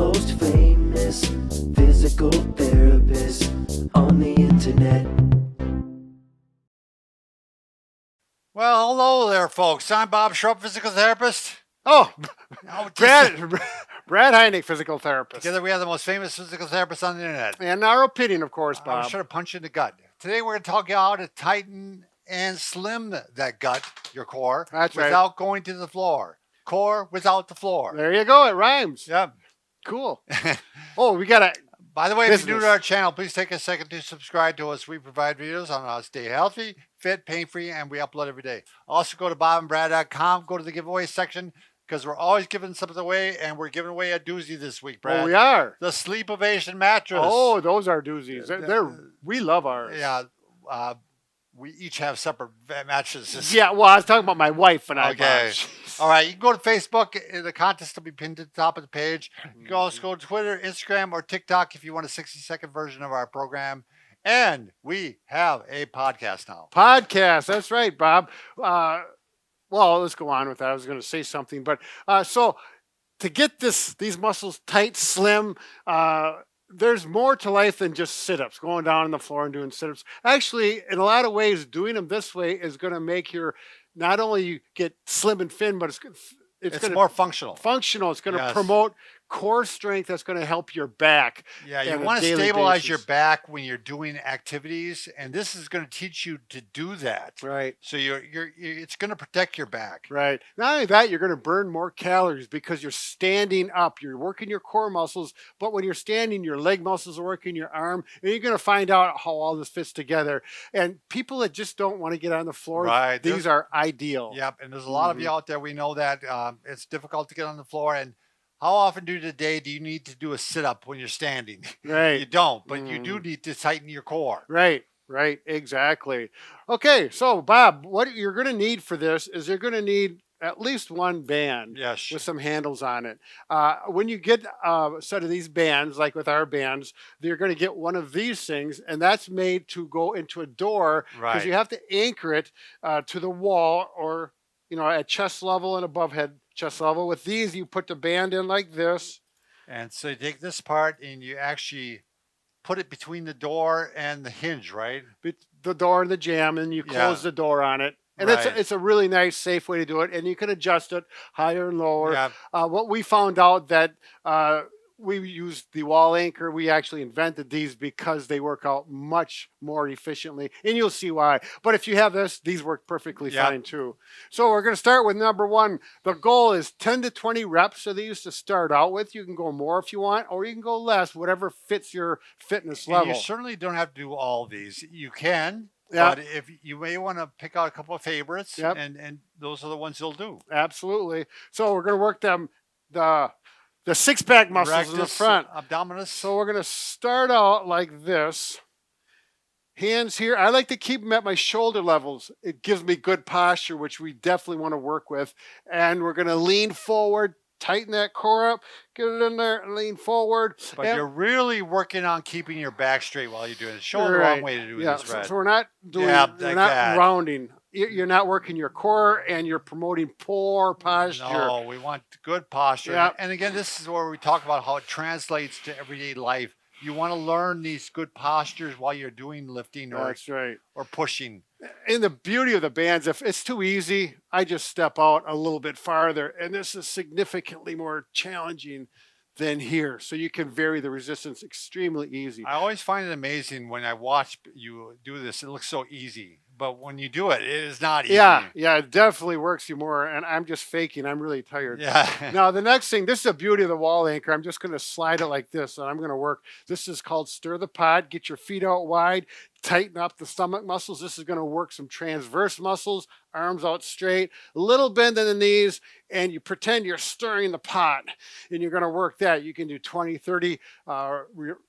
most famous physical therapist on the internet. Well, hello there, folks. I'm Bob Schrupp, physical therapist. Oh, Now, Brad Heineck, physical therapist. Together we have the most famous physical therapist on the internet. And our opinion, of course, I Bob. was trying to punch you in the gut. Today we're going to talk you how to tighten and slim that gut, your core, That's right. without going to the floor. Core without the floor. There you go. It rhymes. Yep. Cool. Oh, we got to... By the way, if you're new to our channel, please take a second to subscribe to us. We provide videos on how to stay healthy, fit, pain-free, and we upload every day. Also, go to bobandbrad.com, go to the giveaway section, because we're always giving something away, and we're giving away a doozy this week, Brad. Oh, we are. The Sleepovation mattress. Oh, those are doozies. We love ours. Yeah. We each have separate mattresses. Yeah, well, I was talking about my wife and I. Okay. All right, you can go to Facebook. The contest will be pinned to the top of the page. You can also go to Twitter, Instagram, or TikTok if you want a 60-second version of our program. And we have a podcast now. Podcast. That's right, Bob. Well, let's go on with that. I was going to say something. But so to get these muscles tight, slim, there's more to life than just sit-ups, going down on the floor and doing sit-ups. Actually, in a lot of ways, doing them this way is going to make your, not only you get slim and thin, but it's more functional. It's going to promote core strength. That's going to help your back. Yeah, you want to stabilize your back when you're doing activities, and this is going to teach you to do that. Right. So it's going to protect your back. Right. Not only that, you're going to burn more calories because you're standing up. You're working your core muscles, but when you're standing, your leg muscles are working, your arm, and you're going to find out how all this fits together. And people that just don't want to get on the floor, these are ideal. Yep. And there's a lot of you out there. We know that it's difficult to get on the floor. And how often do you need to do a sit-up when you're standing? Right. You don't, but you do need to tighten your core. Right, exactly. Okay, so Bob, what you're going to need for this is you're going to need at least one band with some handles on it. When you get a set of these bands, like with our bands, you're going to get one of these things, and that's made to go into a door because you have to anchor it to the wall or, at chest level and above chest level. With these, you put the band in like this. And so you take this part and you actually put it between the door and the hinge, right? The door and the jamb, and you close the door on it. And it's a really nice, safe way to do it. And you can adjust it higher and lower. Yeah. What we found out that we used the wall anchor. We actually invented these because they work out much more efficiently. And you'll see why. But if you have this, these work perfectly fine too. So we're going to start with number one. The goal is 10 to 20 reps of these to start out with. You can go more if you want, or you can go less, whatever fits your fitness level. You certainly don't have to do all these. You can. But if you may want to pick out a couple of favorites, and those are the ones you'll do. Absolutely. So we're going to work the six-pack muscles in the front. Abdominis. So we're going to start out like this. Hands here. I like to keep them at my shoulder levels. It gives me good posture, which we definitely want to work with. And we're going to lean forward, tighten that core up, get it in there, and lean forward. But you're really working on keeping your back straight while you're doing it. Show the wrong way to do this, Brad. So we're not doing, we're not rounding. You're not working your core, and you're promoting poor posture. No, we want good posture. Yep. And again, this is where we talk about how it translates to everyday life. You want to learn these good postures while you're doing lifting or pushing. And the beauty of the bands, if it's too easy, I just step out a little bit farther. And this is significantly more challenging than here. So you can vary the resistance extremely easy. I always find it amazing when I watch you do this. It looks so easy. But when you do it, it is not easy. Yeah, it definitely works you more. And I'm just faking. I'm really tired. Yeah. Now, the next thing, this is the beauty of the wall anchor. I'm just going to slide it like this, and I'm going to work. This is called stir the pot. Get your feet out wide. Tighten up the stomach muscles. This is going to work some transverse muscles, arms out straight, a little bend in the knees, and you pretend you're stirring the pot, and you're going to work that. You can do 20, 30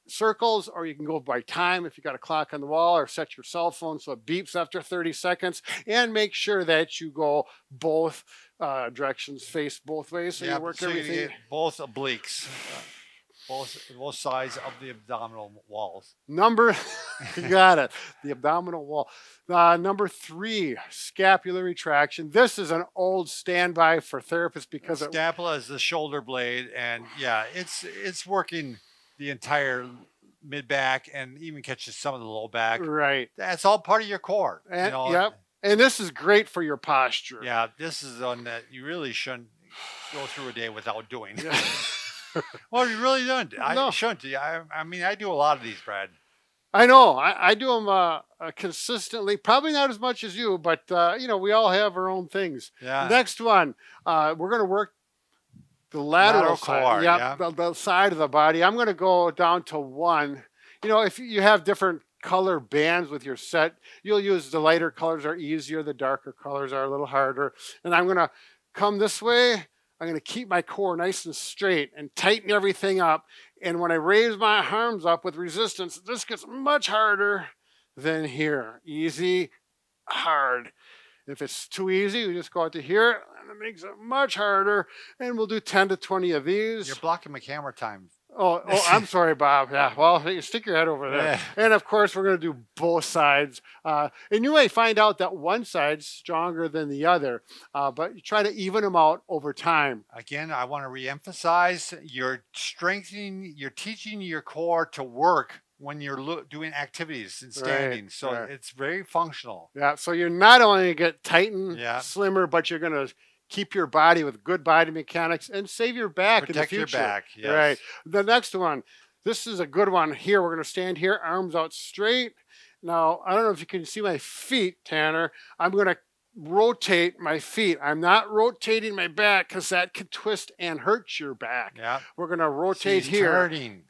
circles, or you can go by time if you got a clock on the wall, or set your cell phone so it beeps after 30 seconds, and make sure that you go both directions, face both ways, so you work everything. You get both obliques. both sides of the abdominal walls. You got it. The abdominal wall. Number 3, scapular retraction. This is an old standby for therapists because Scapula is the shoulder blade, and yeah, it's working the entire mid back and even catches some of the low back. Right. That's all part of your core. And, yep. And this is great for your posture. Yeah, this is one that you really shouldn't go through a day without doing. Yeah. Well, you really don't. No. I shouldn't. I mean, I do a lot of these, Brad. I know. I do them consistently. Probably not as much as you, but we all have our own things. Yeah. Next one, we're going to work the lateral core. Yep, yeah. The side of the body. I'm going to go down to 1. If you have different color bands with your set, you'll use the lighter colors are easier, the darker colors are a little harder. And I'm going to come this way. I'm going to keep my core nice and straight and tighten everything up. And when I raise my arms up with resistance, this gets much harder than here. Easy, hard. If it's too easy, we just go out to here, and it makes it much harder. And we'll do 10 to 20 of these. You're blocking my camera time. Oh, I'm sorry, Bob. Yeah, well, you stick your head over there. Yeah. And, of course, we're going to do both sides. And you may find out that one side's stronger than the other, but you try to even them out over time. Again, I want to reemphasize, you're teaching your core to work when you're doing activities and standing. Right, so right. It's very functional. Yeah, so you're not only going to get tightened, slimmer, but you're going to keep your body with good body mechanics and save your back in the future. Protect your back, yes. Right. The next one, this is a good one here. We're going to stand here, arms out straight. Now, I don't know if you can see my feet, Tanner. I'm going to rotate my feet. I'm not rotating my back because that could twist and hurt your back. Yeah. We're going to rotate here. Turning.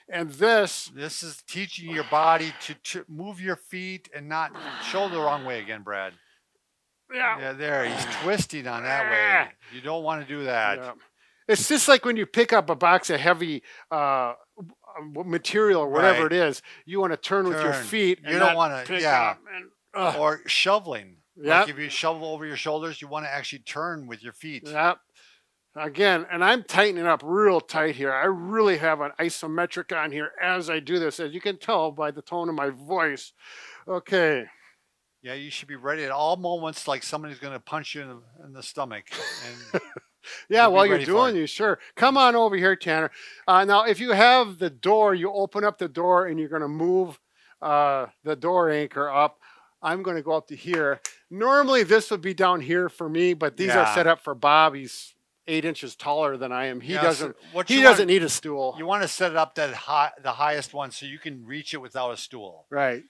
And this is teaching your body to move your feet and not shoulder the wrong way again, Brad. Yeah, there. He's twisting on that way. You don't want to do that. Yeah. It's just like when you pick up a box of heavy material or whatever it is. You want to turn with your feet. You don't want to, or shoveling. Yeah. Like if you shovel over your shoulders, you want to actually turn with your feet. Yep. Again, and I'm tightening up real tight here. I really have an isometric on here as I do this, as you can tell by the tone of my voice. Okay. Yeah, you should be ready at all moments, like somebody's going to punch you in the stomach. And yeah, while you're doing you, sure. Come on over here, Tanner. Now, if you have the door, you open up the door and you're going to move the door anchor up. I'm going to go up to here. Normally, this would be down here for me, but these are set up for Bob. He's 8 inches taller than I am. He doesn't need a stool. You want to set it up the highest one so you can reach it without a stool. Right.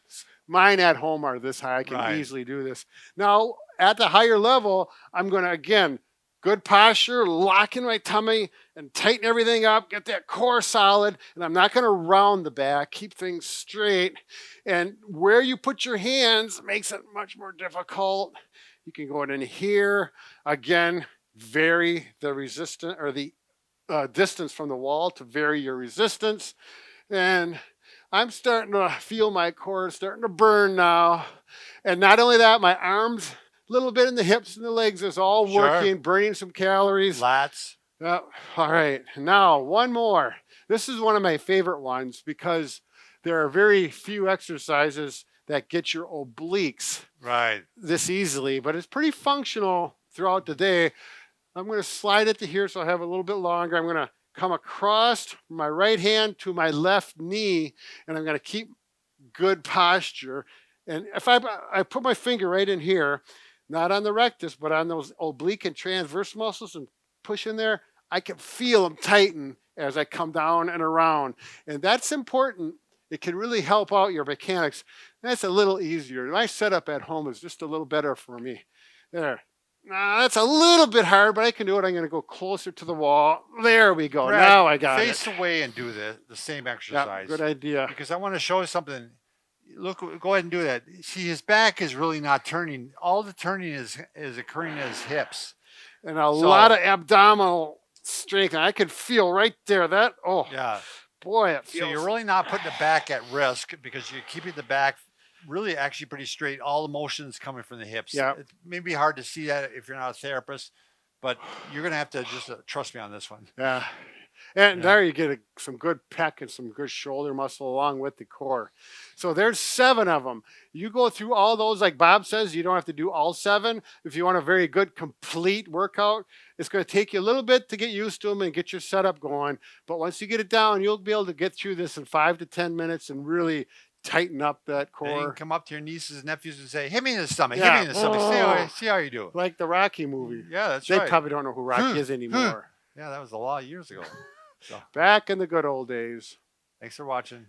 Mine at home are this high. I can easily do this. Now, at the higher level, I'm going to, again, good posture, lock in my tummy, and tighten everything up, get that core solid, and I'm not going to round the back, keep things straight. And where you put your hands makes it much more difficult. You can go in here. Again, vary the resistance or the distance from the wall to vary your resistance. And I'm starting to feel my core starting to burn now. And not only that, my arms, a little bit in the hips and the legs is all working, burning some calories. Lats. All right. Now, one more. This is one of my favorite ones because there are very few exercises that get your obliques this easily, but it's pretty functional throughout the day. I'm going to slide it to here so I have a little bit longer. I'm going to come across my right hand to my left knee, and I'm going to keep good posture. And if I put my finger right in here, not on the rectus, but on those oblique and transverse muscles and push in there, I can feel them tighten as I come down and around. And that's important. It can really help out your mechanics. That's a little easier. My setup at home is just a little better for me. There. Now, that's a little bit hard, but I can do it. I'm going to go closer to the wall. There we go. Brad, now I got face away and do the same exercise. Good idea. Because I want to show you something. Look, go ahead and do that. See, his back is really not turning. All the turning is occurring in his hips. And a lot of abdominal strength. I can feel right there. Boy, it feels. So you're really not putting the back at risk because you're keeping the back really actually pretty straight. All the motion is coming from the hips. Yeah. It may be hard to see that if you're not a therapist, but you're going to have to just trust me on this one. Yeah. And there you get some good pec and some good shoulder muscle along with the core. So there's 7 of them. You go through all those, like Bob says, you don't have to do all 7. If you want a very good, complete workout, it's going to take you a little bit to get used to them and get your setup going. But once you get it down, you'll be able to get through this in 5 to 10 minutes and really tighten up that core. And you can come up to your nieces and nephews and say, hit me in the stomach, hit me in the stomach. See how you do it. Like the Rocky movie. Yeah, that's they right. They probably don't know who Rocky is anymore. Yeah, that was a lot of years ago. So. Back in the good old days. Thanks for watching.